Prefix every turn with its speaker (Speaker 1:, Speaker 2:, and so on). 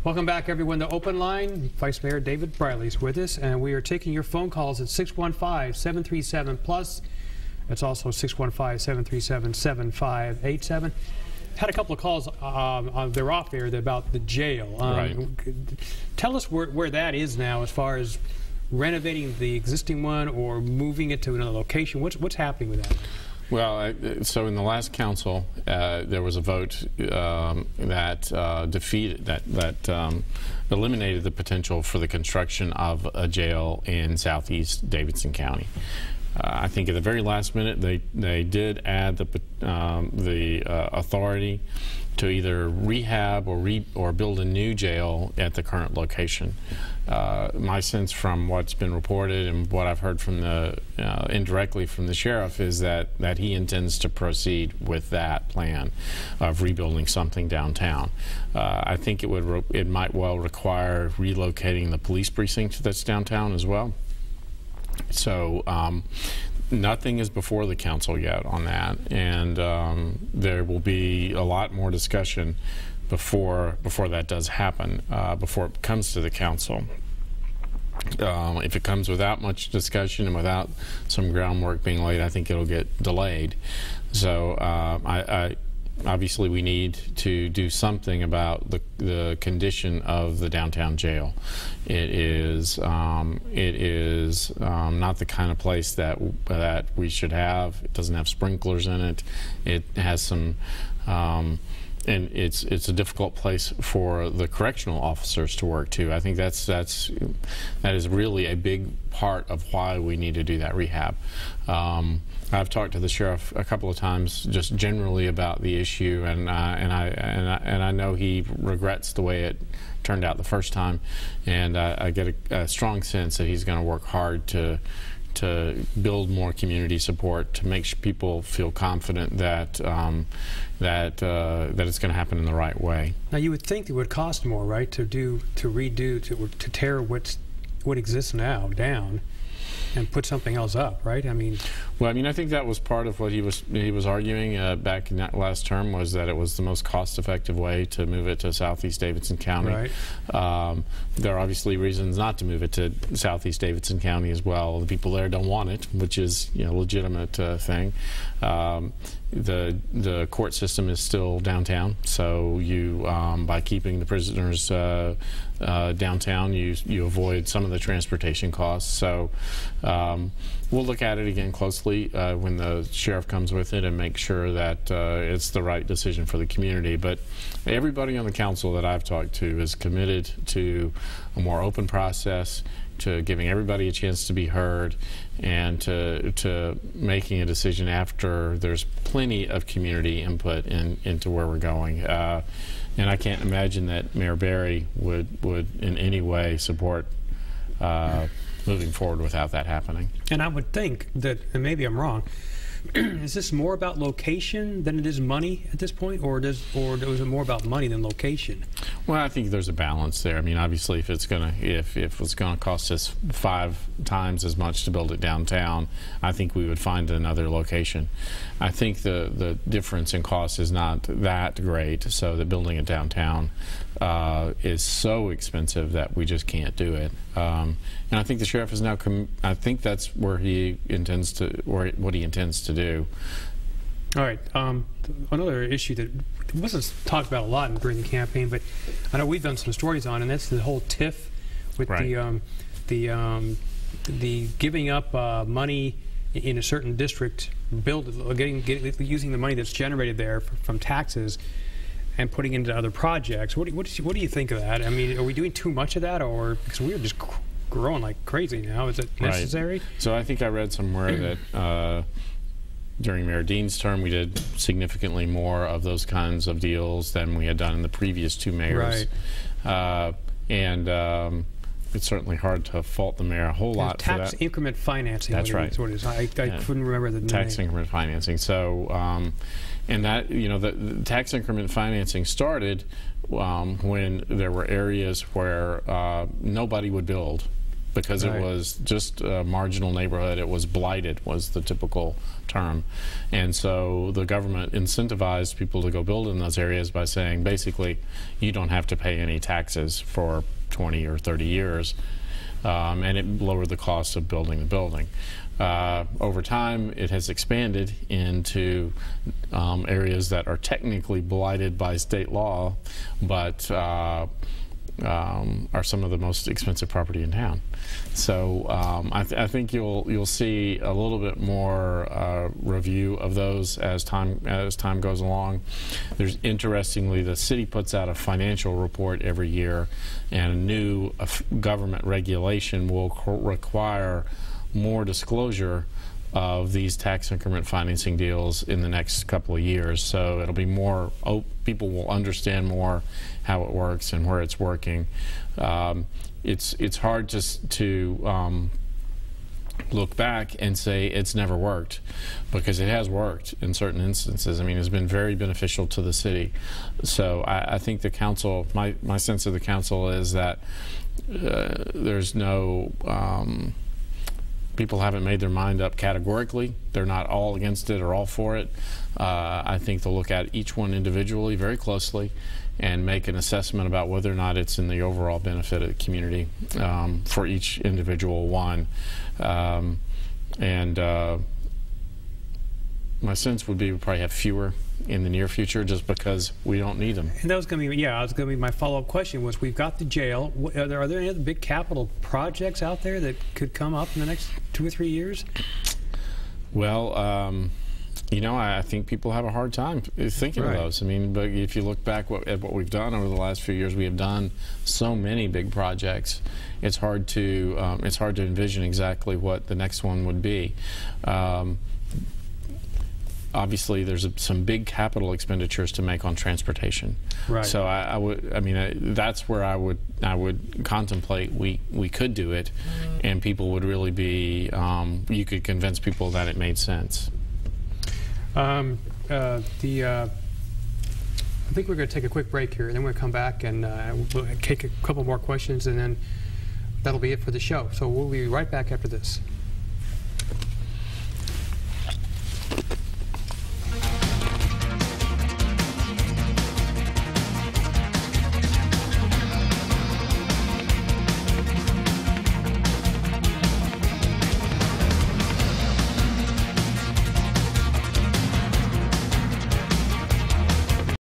Speaker 1: Welcome back, everyone, to Open Line. Vice Mayor David Briley is with us, and we are taking your phone calls at 615-737-PLUS. That's also 615-737-7587. Had a couple of calls, they're off air, about the jail.
Speaker 2: Right.
Speaker 1: Tell us where that is now as far as renovating the existing one or moving it to another location. What's happening with that?
Speaker 2: Well, so in the last council, there was a vote that eliminated the potential for the construction of a jail in southeast Davidson County. I think at the very last minute, they did add the authority to either rehab or build a new jail at the current location. My sense from what's been reported and what I've heard from indirectly from the sheriff is that he intends to proceed with that plan of rebuilding something downtown. I think it might well require relocating the police precinct that's downtown as well. So nothing is before the council yet on that, and there will be a lot more discussion before that does happen, before it comes to the council. If it comes without much discussion and without some groundwork being laid, I think it'll get delayed. So obviously we need to do something about the condition of the downtown jail. It is not the kind of place that we should have. It doesn't have sprinklers in it. It has some and it's a difficult place for the correctional officers to work too. I think that is really a big part of why we need to do that rehab. I've talked to the sheriff a couple of times just generally about the issue, and I know he regrets the way it turned out the first time, and I get a strong sense that he's going to work hard to build more community support, to make people feel confident that it's going to happen in the right way.
Speaker 1: Now, you would think it would cost more, right, to tear what exists now down and put something else up, right? I mean,
Speaker 2: well, I think that was part of what he was arguing back in that last term, was that it was the most cost-effective way to move it to southeast Davidson County.
Speaker 1: Right.
Speaker 2: There are obviously reasons not to move it to southeast Davidson County as well. The people there don't want it, which is a legitimate thing. The court system is still downtown, so you by keeping the prisoners downtown, you avoid some of the transportation costs. So we'll look at it again closely when the sheriff comes with it and make sure that it's the right decision for the community. But everybody on the council that I've talked to is committed to a more open process, to giving everybody a chance to be heard, and to making a decision after there's plenty of community input into where we're going. And I can't imagine that Mayor Barry would in any way support moving forward without that happening.
Speaker 1: And I would think that, and maybe I'm wrong, is this more about location than it is money at this point, or is it more about money than location?
Speaker 2: Well, I think there's a balance there. Obviously, if it's gonna cost us 5 times as much to build it downtown, I think we would find another location. I think the difference in cost is not that great, so that building it downtown is so expensive that we just can't do it. And I think the sheriff is now. I think that's where he intends to, what he intends to do.
Speaker 1: All right. Another issue that wasn't talked about a lot during the campaign, but I know we've done some stories on, and that's the whole TIF with
Speaker 2: right.
Speaker 1: the giving up money in a certain district, using the money that's generated there from taxes and putting into other projects. What do you think of that? Are we doing too much of that, or because we're just growing like crazy now? Is it necessary?
Speaker 2: Right. So I think I read somewhere that during Mayor Dean's term, we did significantly more of those kinds of deals than we had done in the previous 2 mayors.
Speaker 1: Right.
Speaker 2: It's certainly hard to fault the mayor a whole lot for that.
Speaker 1: Tax increment financing.
Speaker 2: That's right.
Speaker 1: That's what it is. I couldn't remember the name.
Speaker 2: Tax increment financing. So, and that, the tax increment financing started when there were areas where nobody would build because
Speaker 1: Right.
Speaker 2: it was just a marginal neighborhood. It was blighted, was the typical term. And so the government incentivized people to go build in those areas by saying, basically, you don't have to pay any taxes for 20 or 30 years. And it lowered the cost of building the building. Over time, it has expanded into areas that are technically blighted by state law, but are some of the most expensive property in town. So I think you'll see a little bit more review of those as time goes along. There's interestingly, the city puts out a financial report every year, and a new government regulation will require more disclosure of these tax increment financing deals in the next couple of years. So it'll be more, people will understand more how it works and where it's working. It's hard to look back and say it's never worked, because it has worked in certain instances. I mean, it's been very beneficial to the city. So I think the council, my sense of the council is that there's no, people haven't made their mind up categorically. They're not all against it or all for it. I think they'll look at each one individually very closely and make an assessment about whether or not it's in the overall benefit of the community for each individual one. My sense would be we'll probably have fewer in the near future, just because we don't need them.
Speaker 1: And that was going to be, that was going to be my follow-up question. Was we've got the jail. Are there any other big capital projects out there that could come up in the next 2 or 3 years?
Speaker 2: Well, you know, I think people have a hard time thinking of those. I mean, but if you look back at what we've done over the last few years, we have done so many big projects. It's hard to envision exactly what the next one would be. Obviously, there's some big capital expenditures to make on transportation. Right. So that's where I would contemplate we could do it, and people would really be. You could convince people that it made sense.
Speaker 1: I think we're going to take a quick break here, and then we'll come back and we'll take a couple more questions, and then that'll be it for the show. So we'll be right back after this.